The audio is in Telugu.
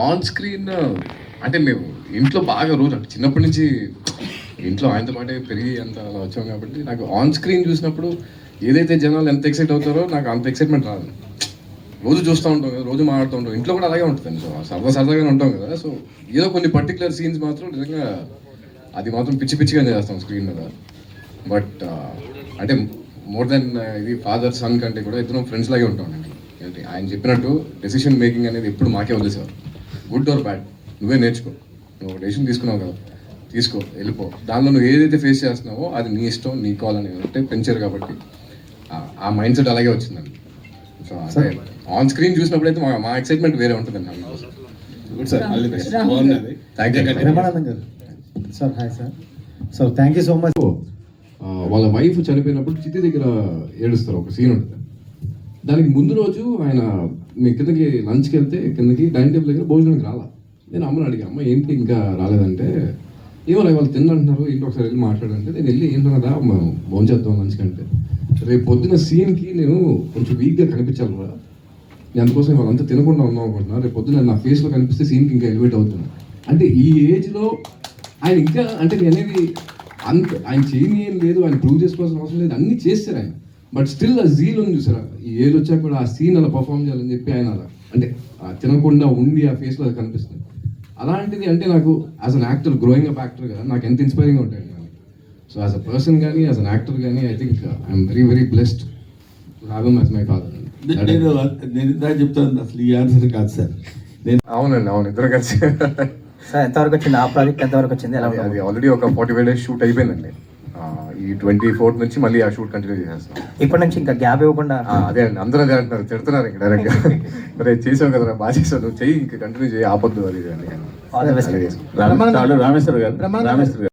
ఆన్ స్క్రీన్ అంటే మేము ఇంట్లో బాగా రోజు అంటే చిన్నప్పటి నుంచి ఇంట్లో ఆయనతో పాటే పెరిగి అంత అలా వచ్చాం కాబట్టి నాకు ఆన్ స్క్రీన్ చూసినప్పుడు ఏదైతే జనాలు ఎంత ఎక్సైట్ అవుతారో నాకు అంత ఎక్సైట్మెంట్ రాదు. రోజు చూస్తూ ఉంటాం కదా, రోజు మాట్లాడుతూ ఉంటాం, ఇంట్లో కూడా అలాగే ఉంటుంది. సో సరదాగానే ఉంటాం కదా. సో ఏదో కొన్ని పర్టికులర్ సీన్స్ మాత్రం నిజంగా అది మాత్రం పిచ్చిగా చేస్తాం స్క్రీన్ మీద. బట్ అంటే మోర్ దెన్ ఇది ఫాదర్ సన్ కంటే కూడా ఇద్దరం ఫ్రెండ్స్ లాగే ఉంటాం అండి. ఏంటి ఆయన చెప్పినట్టు డెసిషన్ మేకింగ్ అనేది ఎప్పుడు మాకే వదిలేసేవారు. గుడ్ ఆర్ బ్యాడ్ నువ్వే నేర్చుకో, నువ్వు డెసిషన్ తీసుకున్నావు కదా, తీసుకో, వెళ్ళిపో. దానిలో నువ్వు ఏదైతే ఫేస్ చేస్తున్నావో అది నీ ఇష్టం, నీ కాల్ అని అంటే పెంచారు కాబట్టి ఆ మైండ్ సెట్ అలాగే వచ్చిందండి. సో అదే ఆన్ స్క్రీన్ చూసినప్పుడు అయితే మా ఎక్సైట్మెంట్ వేరే ఉంటుందండి. Good sir, thank you sir. Hi sir. So thank you so much. వాళ్ళ వైఫ్ చనిపోయినప్పుడు చితి దగ్గర ఏడుస్తారు, ఒక సీన్ ఉంటుంది. దానికి ముందు రోజు ఆయన మీ కిందకి లంచ్కి వెళ్తే కిందకి డైనింగ్ టేబుల్ దగ్గర భోజనానికి రాలా. నేను అమ్మని అడిగా, అమ్మ ఏంటి ఇంకా రాలేదంటే, ఏమో వాళ్ళు తిన్నంటున్నారు, ఇంటి ఒకసారి వెళ్ళి మాట్లాడంటే నేను వెళ్ళి ఏంటన్నదా భోజనం చేద్దాం లంచ్ కంటే, రేపు పొద్దున్న సీన్కి నేను కొంచెం వీక్గా కనిపించాలి రా, నేను అందుకోసం వాళ్ళంతా తినకుండా ఉన్నాం అనుకుంటున్నా, రేపు పొద్దున్న నా ఫేస్లో కనిపిస్తే సీన్కి ఇంకా ఎలివేట్ అవుతున్నా అంటే ఈ ఏజ్లో ఆయన ఇంకా అంటే నేను అనేది అంత ఆయన చేయని ఏం లేదు, ఆయన ప్రూవ్ చేసుకోవాల్సిన అవసరం లేదు, అన్నీ చేస్తారు ఆయన. బట్ స్టిల్ ఆ జీల్ ఉంది చూసారా, ఈ ఏజ్ వచ్చాక కూడా ఆ సీన్ అలా పర్ఫామ్ చేయాలని చెప్పి ఆయన అలా అంటే తినకుండా ఉండి ఆ ఫేస్లో అది కనిపిస్తుంది. అలాంటిది అంటే నాకు as an actor, growing up actor కదా, నాకు ఎంత ఇన్స్పైరింగ్ ఉంటాయండి. సో యాజ్ అ పర్సన్ కానీ యాజ్ అన్ యాక్టర్ కానీ I think I'm very very blessed to have him as my father. నేను ఇందాక చెప్తాను, అసలు ఈ ఆన్సర్ కాదు సార్. అవునండి, అవును, ఇద్దరు కలిసి సార్ ఎంతవరకు వచ్చింది ఆ ప్రాజెక్ట్, ఎంతవరకు వచ్చింది? అది ఆల్రెడీ ఒక 45 days షూట్ అయిపోయిందండి. ఈ 24th నుంచి మళ్ళీ ఆ షూట్ కంటిన్యూ చేసేస్తాం. ఇప్పటి నుంచి ఇంకా గ్యాప్ ఇవ్వకుండా. అదే అండి, అందరూ అదే అంటున్నారు, తిడుతున్నారు ఇంకా డైరెక్ట్గా, రే చేసావు కదా బాగా చేసావు, నువ్వు చెయ్యి, ఇంకా కంటిన్యూ చేయి, ఆపొద్దు అది అని. రామేశ్వర గారు